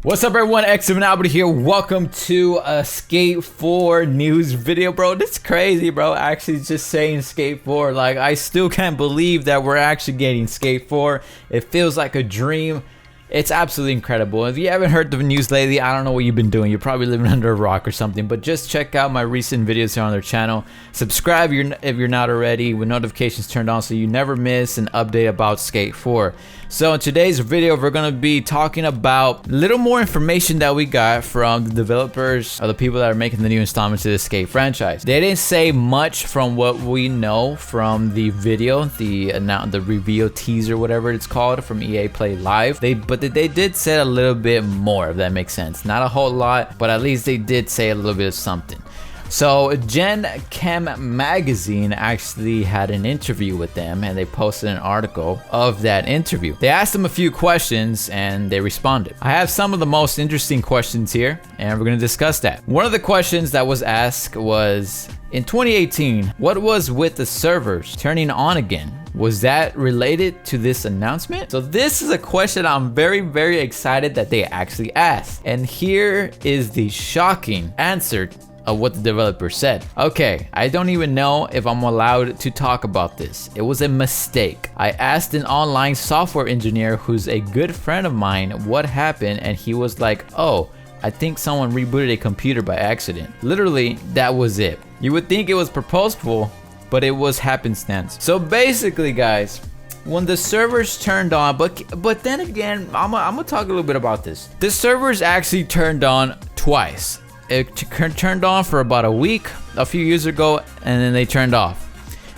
What's up everyone, X7 Albert here. Welcome to a Skate 4 news video, bro. This is crazy, bro. Actually just saying Skate 4. Like, I still can't believe that we're actually getting Skate 4. It feels like a dream. It's absolutely incredible. If you haven't heard the news lately, I don't know what you've been doing. You're probably living under a rock or something, but just check out my recent videos here on their channel. Subscribe if you're not already, with notifications turned on so you never miss an update about Skate 4. So in today's video, we're going to be talking about a little more information that we got from the developers or the people that are making the new installments to the Skate franchise. They didn't say much from what we know from the video, the reveal teaser, whatever it's called, from EA Play Live. But they did say a little bit more, if that makes sense. Not a whole lot, but at least they did say a little bit of something. So Gen Chem magazine actually had an interview with them, and they posted an article of that interview. They asked them a few questions and they responded. I have some of the most interesting questions here, and we're going to discuss that. One of the questions that was asked was, in 2018, what was with the servers turning on again? Was that related to this announcement? So this is a question I'm very excited that they actually asked. And here is the shocking answer of what the developer said. Okay, I don't even know if I'm allowed to talk about this. It was a mistake. I asked an online software engineer who's a good friend of mine what happened, and he was like, oh, I think someone rebooted a computer by accident. Literally, that was it. You would think it was purposeful, but it was happenstance. So basically, guys, when the servers turned on, but then again, I'm gonna talk a little bit about this. The servers actually turned on twice. It turned on for about a week a few years ago, and then they turned off.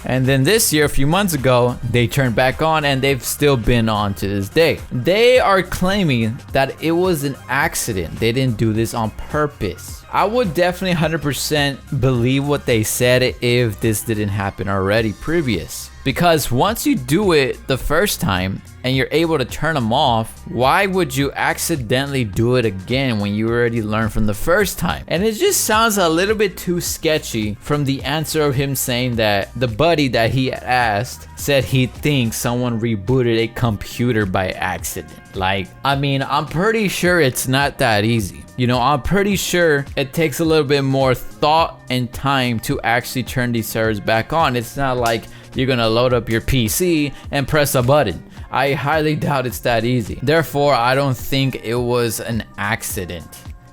And then this year, a few months ago, they turned back on, and they've still been on to this day. They are claiming that it was an accident. They didn't do this on purpose. I would definitely 100% believe what they said if this didn't happen already previous. Because once you do it the first time and you're able to turn them off, why would you accidentally do it again when you already learned from the first time? And it just sounds a little bit too sketchy from the answer of him saying that the buddy that he asked said he thinks someone rebooted a computer by accident. Like, I mean, I'm pretty sure it's not that easy. You know, I'm pretty sure it takes a little bit more thought and time to actually turn these servers back on. It's not like you're gonna load up your PC and press a button. I highly doubt it's that easy. Therefore, I don't think it was an accident.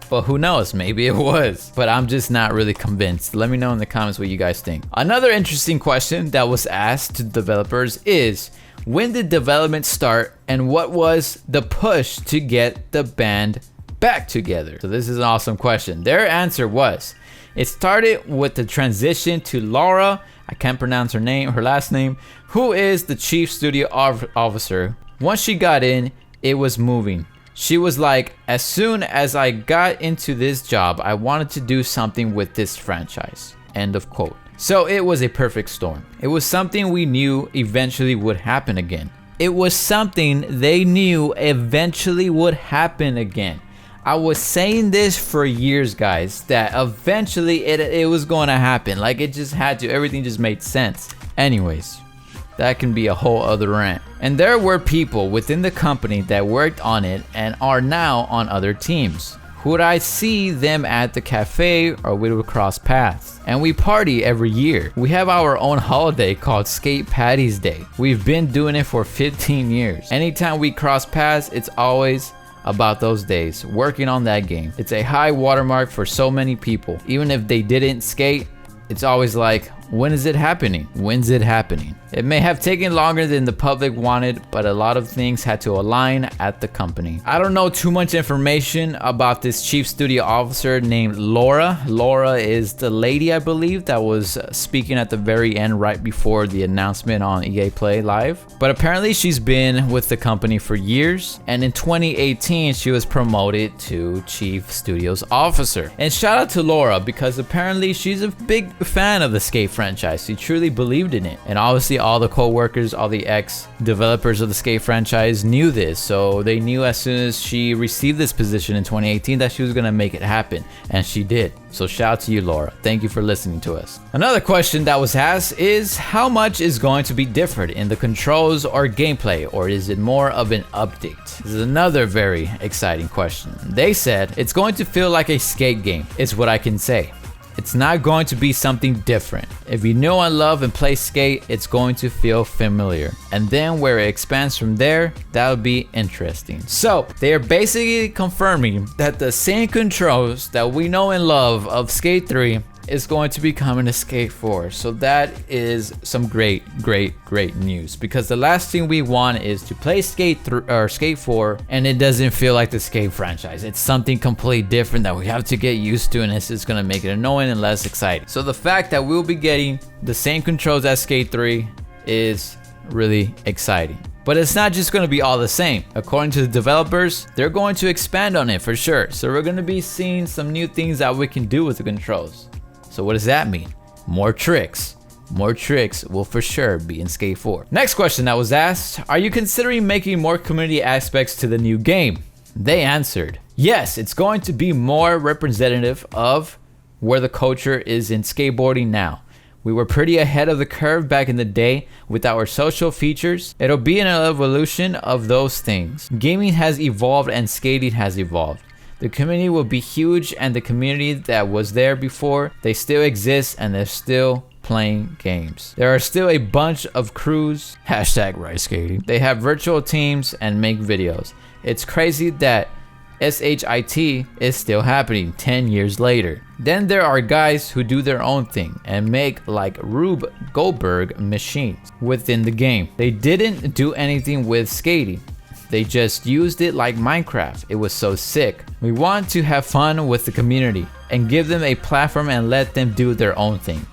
But who knows, maybe it was. But I'm just not really convinced. Let me know in the comments what you guys think. Another interesting question that was asked to developers is, when did development start and what was the push to get the band back together? So this is an awesome question. Their answer was, it started with the transition to Laura, I can't pronounce her last name, who is the chief studio officer. Once she got in, it was moving. She was like, as soon as I got into this job, I wanted to do something with this franchise. End of quote. So it was a perfect storm. It was something we knew eventually would happen again. It was something they knew eventually would happen again. I was saying this for years, guys, that eventually it was going to happen. Like, it just had to. Everything just made sense. Anyways, that can be a whole other rant. And there were people within the company that worked on it and are now on other teams. Would I see them at the cafe, or we would cross paths? And we party every year. We have our own holiday called Skate Patty's Day. We've been doing it for 15 years. Anytime we cross paths, it's always about those days, working on that game. It's a high watermark for so many people. Even if they didn't skate, it's always like, when is it happening? When's it happening? It may have taken longer than the public wanted, but a lot of things had to align at the company. I don't know too much information about this chief studio officer named Laura. Laura is the lady, I believe, that was speaking at the very end right before the announcement on EA Play Live. But apparently she's been with the company for years, and in 2018 she was promoted to chief studios officer. And shout out to Laura, because apparently she's a big fan of the Skate franchise. franchise. He truly believed in it. And obviously all the co-workers, all the ex-developers of the Skate franchise knew this. So they knew as soon as she received this position in 2018 that she was gonna make it happen. And she did. So shout out to you, Laura. Thank you for listening to us. Another question that was asked is how much is going to be different in the controls or gameplay, or is it more of an update? This is another very exciting question. They said it's going to feel like a skate game, is what I can say. It's not going to be something different. If you know and love and play skate, it's going to feel familiar. And then where it expands from there, that'll be interesting. So they are basically confirming that the same controls that we know and love of Skate 3 is going to be coming to Skate 4. So that is some great news, because the last thing we want is to play Skate 4 and it doesn't feel like the Skate franchise. It's something completely different that we have to get used to, and it's just gonna make it annoying and less exciting. So the fact that we'll be getting the same controls as Skate 3 is really exciting. But it's not just gonna be all the same. According to the developers, they're going to expand on it for sure. So we're gonna be seeing some new things that we can do with the controls. So what does that mean? More tricks. More tricks will for sure be in Skate 4. Next question that was asked, are you considering making more community aspects to the new game? They answered, yes, it's going to be more representative of where the culture is in skateboarding now. We were pretty ahead of the curve back in the day with our social features. It'll be an evolution of those things. Gaming has evolved and skating has evolved. The community will be huge, and the community that was there before, they still exist and they're still playing games. There are still a bunch of crews, hashtag rice skating. They have virtual teams and make videos. It's crazy that SHIT is still happening 10 years later. Then there are guys who do their own thing and make like Rube Goldberg machines within the game. They didn't do anything with skating. They just used it like Minecraft. It was so sick. We want to have fun with the community and give them a platform and let them do their own thing.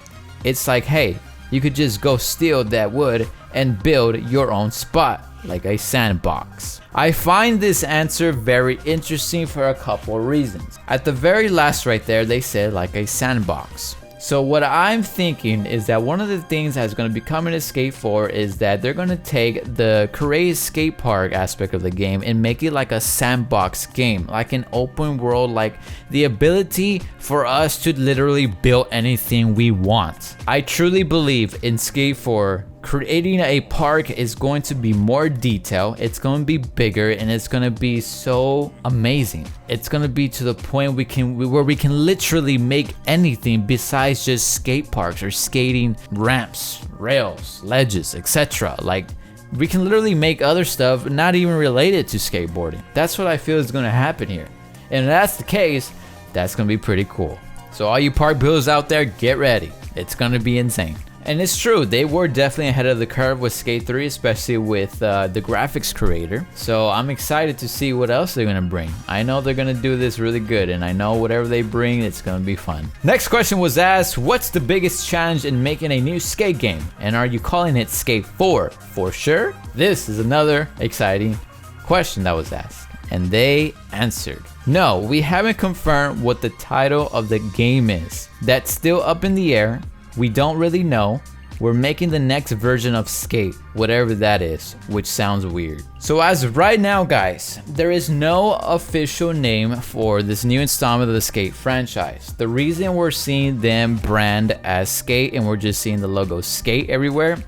It's like, hey, you could just go steal that wood and build your own spot, like a sandbox. I find this answer very interesting for a couple of reasons. At the very last right there, they said like a sandbox. So what I'm thinking is that one of the things that's going to be coming to Skate 4 is that they're going to take the create skate park aspect of the game and make it like a sandbox game, like an open world, like the ability for us to literally build anything we want. I truly believe in Skate 4 creating a park is going to be more detailed, it's going to be bigger, and it's going to be so amazing. It's going to be to the point where we can literally make anything besides just skate parks or skating ramps, rails, ledges, etc. Like, we can literally make other stuff not even related to skateboarding. That's what I feel is going to happen here. And if that's the case, that's going to be pretty cool. So all you park builders out there, get ready. It's going to be insane. And it's true, they were definitely ahead of the curve with Skate 3, especially with the graphics creator. So I'm excited to see what else they're gonna bring. I know they're gonna do this really good, and I know whatever they bring, it's gonna be fun. Next question was asked, what's the biggest challenge in making a new skate game? And are you calling it Skate 4 for sure? This is another exciting question that was asked. And they answered, no, we haven't confirmed what the title of the game is. That's still up in the air. We don't really know. We're making the next version of Skate, whatever that is, which sounds weird. So as of right now, guys, there is no official name for this new installment of the Skate franchise. The reason we're seeing them brand as Skate and we're just seeing the logo Skate everywhere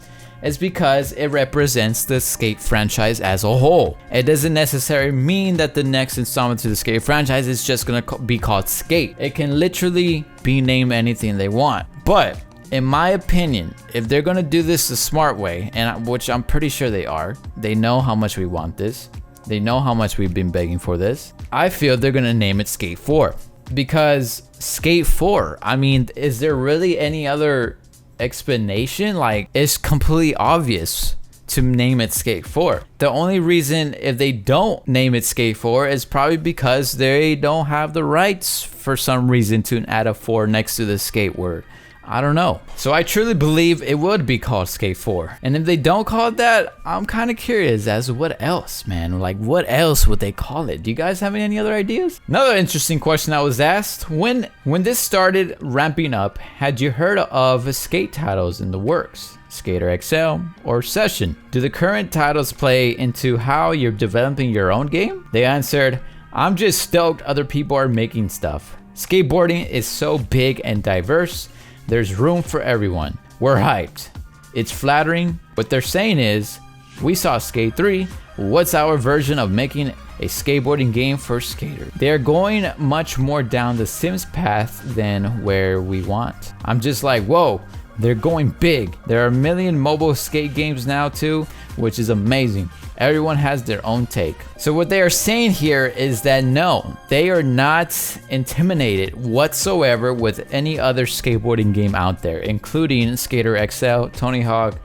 is because it represents the Skate franchise as a whole. It doesn't necessarily mean that the next installment to the Skate franchise is just gonna be called Skate. It can literally be named anything they want. But in my opinion, if they're gonna do this the smart way, and which I'm pretty sure they are, they know how much we want this. They know how much we've been begging for this. I feel they're gonna name it Skate 4. Because Skate 4, I mean, is there really any other explanation? Like, it's completely obvious to name it Skate 4. The only reason if they don't name it Skate 4 is probably because they don't have the rights for some reason to add a 4 next to the skate word. I don't know. So I truly believe it would be called Skate 4. And if they don't call it that, I'm kind of curious as to what else, man. Like, what else would they call it? Do you guys have any other ideas? Another interesting question I was asked, when this started ramping up, had you heard of skate titles in the works? Skater XL or Session? Do the current titles play into how you're developing your own game? They answered, I'm just stoked other people are making stuff. Skateboarding is so big and diverse. There's room for everyone. We're hyped. It's flattering. What they're saying is, we saw Skate 3. What's our version of making a skateboarding game for skaters? They're going much more down the Sims path than where we want. I'm just like, whoa, they're going big. There are a million mobile skate games now too, which is amazing. Everyone has their own take. So what they are saying here is that no, they are not intimidated whatsoever with any other skateboarding game out there, including Skater XL, Tony Hawk,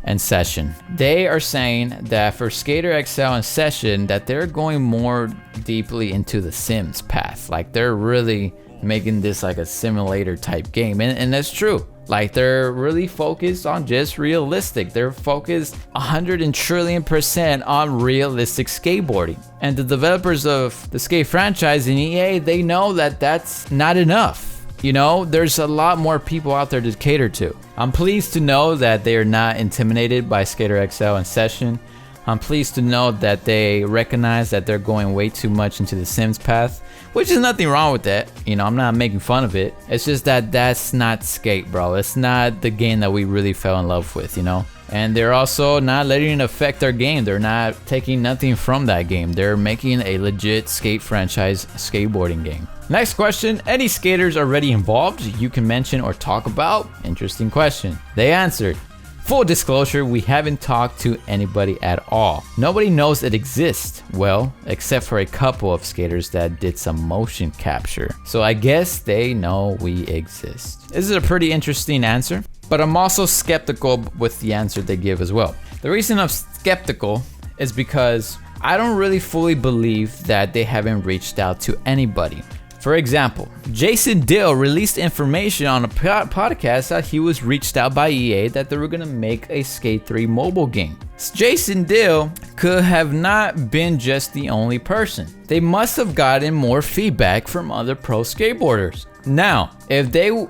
and Session. They are saying that for Skater XL and Session, that they're going more deeply into the Sims path. Like, they're really making this like a simulator type game, and that's true. Like, they're really focused on just realistic. They're focused 100 trillion% on realistic skateboarding. And the developers of the Skate franchise in EA, they know that that's not enough. You know, there's a lot more people out there to cater to. I'm pleased to know that they are not intimidated by Skater XL and Session. I'm pleased to know that they recognize that they're going way too much into the Sims path, which is nothing wrong with that. You know, I'm not making fun of it. It's just that that's not Skate, bro. It's not the game that we really fell in love with, you know? And they're also not letting it affect their game. They're not taking nothing from that game. They're making a legit Skate franchise skateboarding game. Next question, any skaters already involved you can mention or talk about? Interesting question. They answered, full disclosure, we haven't talked to anybody at all. Nobody knows it exists. Well, except for a couple of skaters that did some motion capture. So I guess they know we exist. This is a pretty interesting answer, but I'm also skeptical with the answer they give as well. The reason I'm skeptical is because I don't really fully believe that they haven't reached out to anybody. For example, Jason Dill released information on a podcast that he was reached out by EA that they were gonna make a Skate 3 mobile game. Jason Dill could have not been just the only person. They must have gotten more feedback from other pro skateboarders. Now, if they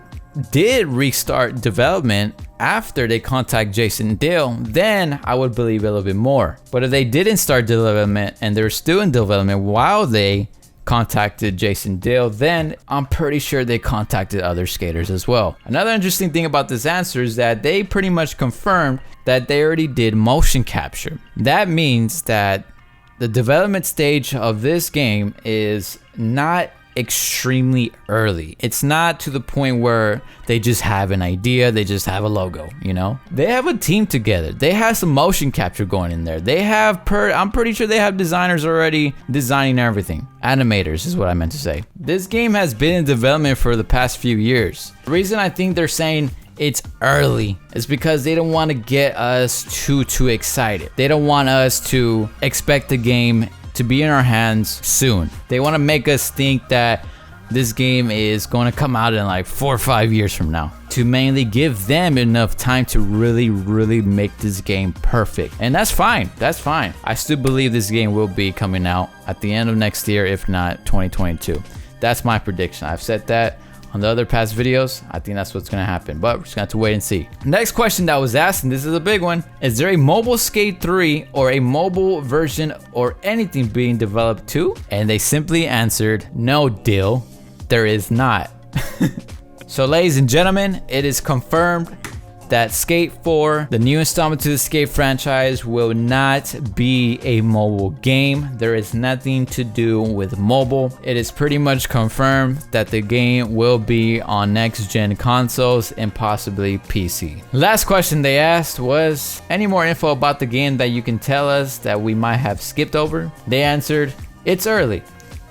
did restart development after they contact Jason Dill, then I would believe a little bit more. But if they didn't start development and they're still in development while they contacted Jason Dill, then I'm pretty sure they contacted other skaters as well. Another interesting thing about this answer is that they pretty much confirmed that they already did motion capture. That means that the development stage of this game is not extremely early. It's not to the point where they just have an idea, they just have a logo, you know? They have a team together. They have some motion capture going in there. They have I'm pretty sure they have designers already designing everything. Animators is what I meant to say. This game has been in development for the past few years. The reason I think they're saying it's early is because they don't want to get us too excited. They don't want us to expect the game to be in our hands soon. They want to make us think that this game is going to come out in like 4 or 5 years from now, to mainly give them enough time to really make this game perfect. And that's fine. That's fine. I still believe this game will be coming out at the end of next year, if not 2022. That's my prediction. I've said that on the other past videos. I think that's what's gonna happen, but we're just gonna have to wait and see. Next question that was asked, and this is a big one: is there a mobile Skate 3 or a mobile version or anything being developed too? And they simply answered, no, Dill, there is not. So ladies and gentlemen, it is confirmed that Skate 4, the new installment to the Skate franchise, will not be a mobile game. There is nothing to do with mobile. It is pretty much confirmed that the game will be on next gen consoles and possibly PC. Last question they asked was, any more info about the game that you can tell us that we might have skipped over? They answered, it's early,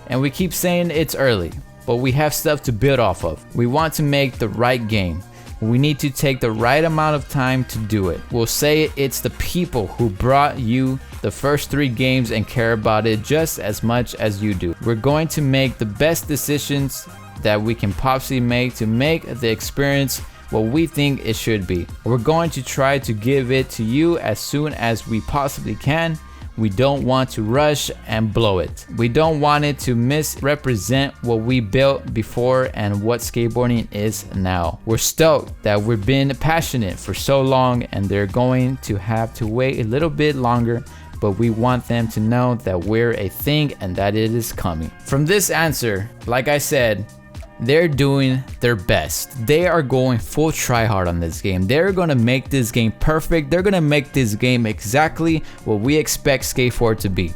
and we keep saying it's early, but we have stuff to build off of. We want to make the right game. We need to take the right amount of time to do it. We'll say it's the people who brought you the first 3 games and care about it just as much as you do. We're going to make the best decisions that we can possibly make to make the experience what we think it should be. We're going to try to give it to you as soon as we possibly can. We don't want to rush and blow it. We don't want it to misrepresent what we built before and what skateboarding is now. We're stoked that we've been passionate for so long and they're going to have to wait a little bit longer, but we want them to know that we're a thing and that it is coming. From this answer, like I said, they're doing their best. They are going full try hard on this game. They're gonna make this game perfect. They're gonna make this game exactly what we expect Skate 4 to be.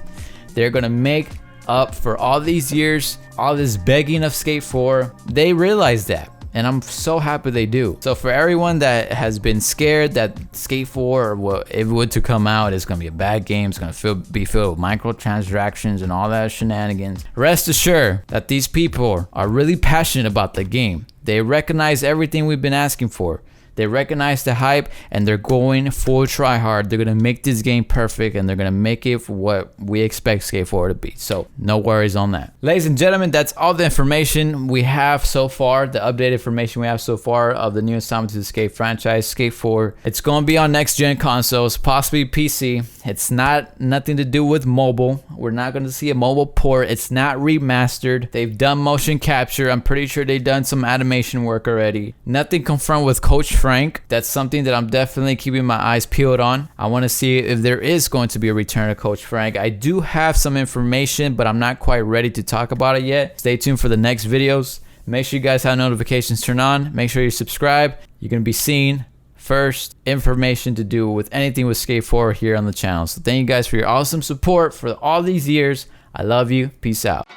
They're gonna make up for all these years, all this begging of Skate 4. They realize that, and I'm so happy they do. So for everyone that has been scared that Skate 4, or what if it were to come out, is gonna be a bad game, it's gonna be filled with microtransactions and all that shenanigans, rest assured that these people are really passionate about the game. They recognize everything we've been asking for. They recognize the hype and they're going full try hard. They're gonna make this game perfect and they're gonna make it for what we expect Skate 4 to be. So no worries on that. Ladies and gentlemen, that's all the information we have so far, the updated information we have so far of the new installment to the Skate franchise, Skate 4. It's gonna be on next gen consoles, possibly PC. It's nothing to do with mobile. We're not gonna see a mobile port. It's not remastered. They've done motion capture. I'm pretty sure they've done some animation work already. Nothing confirmed with Coach Frank. That's something that I'm definitely keeping my eyes peeled on. I want to see if there is going to be a return of Coach Frank. I do have some information, but I'm not quite ready to talk about it yet. Stay tuned for the next videos. Make sure you guys have notifications turned on. Make sure you subscribe. You're going to be seeing first information to do with anything with Skate 4 here on the channel. So thank you guys for your awesome support for all these years. I love you. Peace out.